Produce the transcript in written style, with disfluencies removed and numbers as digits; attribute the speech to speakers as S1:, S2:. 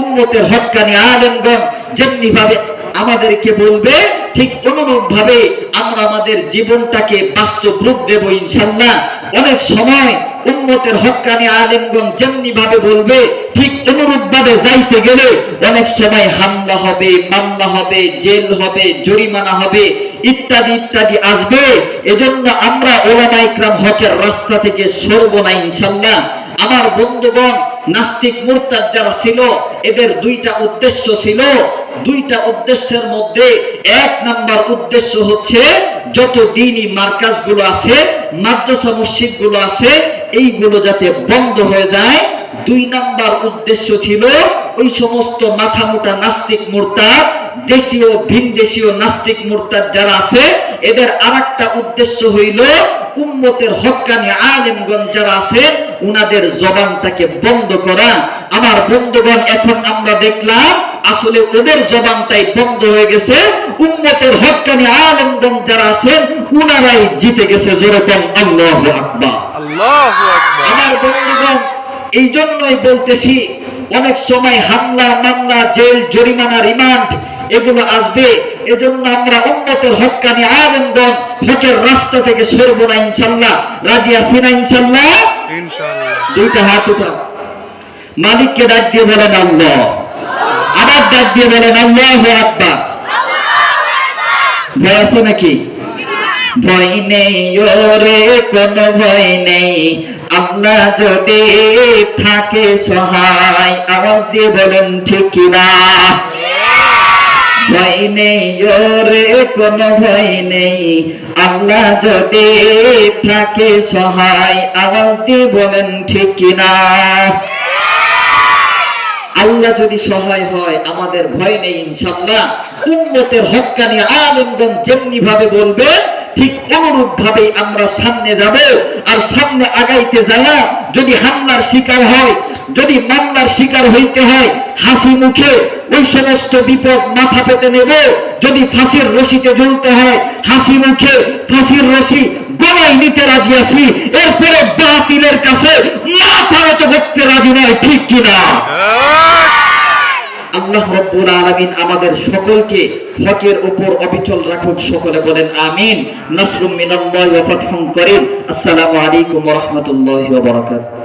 S1: উম্মতের হক্কানি আলেমগণ যেমনি ভাবে আমাদেরকে বলবে, ঠিক অনুরূপ ভাবে আমরা আমাদের জীবনটাকে বাস্তব রূপ দেব ইনশাআল্লাহ। অনেক সময় উম্মতের হক্কানি আলেমগণ যেমনি ভাবে বলবে, ঠিক অনুরূপ ভাবে যাইতে গেলে অনেক সময় হামলা হবে, মামলা হবে, জেল হবে, জরিমানা হবে, ইত্যাদি ইত্যাদি আসবে। এজন্য আমরা উলামা ইকরাম হকের রাস্তা থেকে সরব না ইনশাআল্লাহ। আমার বন্ধুগণ, নাস্তিক মুরতাদ যারা ছিল, এদের দুইটা উদ্দেশ্য ছিল। দুইটা উদ্দেশ্যের মধ্যে এক নাম্বার উদ্দেশ্য হচ্ছে যত দ্বীনি মার্কাজগুলো আছে, মাদ্রাসা মসজিদগুলো আছে, এইগুলো যাতে বন্ধ হয়ে যায়। দুই নাম্বার উদ্দেশ্য ছিল ওই সমস্ত মাথামোটা নাস্তিক মুরতাদ, দেশীয় ভিনদেশীয় নাস্তিক মুরতাদ যারা আছে, এদের আরেকটা উদ্দেশ্য হইল উম্মতের হক্কানি আলেমগণ যারা আছে উনাদের জবানটাকে বন্ধ করা। আমার বন্ধুগণ, এখন আমরা দেখলাম আসলে ওদের জবানটাই বন্ধ হয়ে গেছে, উম্মতের হক্কানি আলেমগণ যারা আছেন উনারাই জিতে গেছে। যেরকম আল্লাহু আকবার, আল্লাহু আকবার। আমার বন্ধুগণ, এই জন্যই বলতেছি, অনেক সময় হামলা, মামলা, জেল, জরিমানা, রিমান্ড এগুলো আসবে। এজন্য আমরা উম্মতের হক্কানি আলেমগণ হকের রাস্তা থেকে সরব না ইনশাআল্লাহ। রাজি আছি না ইনশাআল্লাহ? ইনশাআল্লাহ। দুইটা হাত উঠাও, মালিককে ডাক দিয়ে বলেন আল্লাহ, আবার ডাক দিয়ে বলেন আল্লাহু আকবার। ভয় আছে নাকি? ভয় নেই ওরে, কোনো ভয় নেই, আল্লাহ যদি থাকে সহায়। আওয়াজ দিয়ে বলেন ঠিক কিনা? ভয় নেই ওরে, কোনো ভয় নেই, আল্লাহ যদি থাকে সহায়। আওয়াজ দিয়ে বলেন ঠিক কিনা? আল্লাহ যদি সহায় হয় আমাদের ভয় নেই ইনশাআল্লাহ। উম্মতের হক্কানি আলেমগণ যেমনি ভাবে বলবে, ঠিক অনুরূপ ভাবে আমরা সামনে যাব। আর সামনে আগাইতে যায় যদি হামলার শিকার হয়, যদি মামলার শিকার হইতে হয়, হাসি মুখে ওই সমস্ত বিপদ মাথা পেতে নেব। যদি ফাঁসির রশিতে ঝুলতে হয়, হাসি মুখে ফাঁসির রশি গলায় নিতে রাজি আছি। এরপরে বাতিলের কাছে মাথা নত করতে রাজি নয়, ঠিক কিনা? আল্লাহ রাব্বুল আলামিন আমাদের সকলকে হকের উপর অবিচল রাখুক। সকলে বলেন আমিন। নাসরুম মিনাল্লাহি ওয়া ফাতহুন করিম। আসসালামু আলাইকুম ওয়া রাহমাতুল্লাহি ওয়া বারাকাতুহু।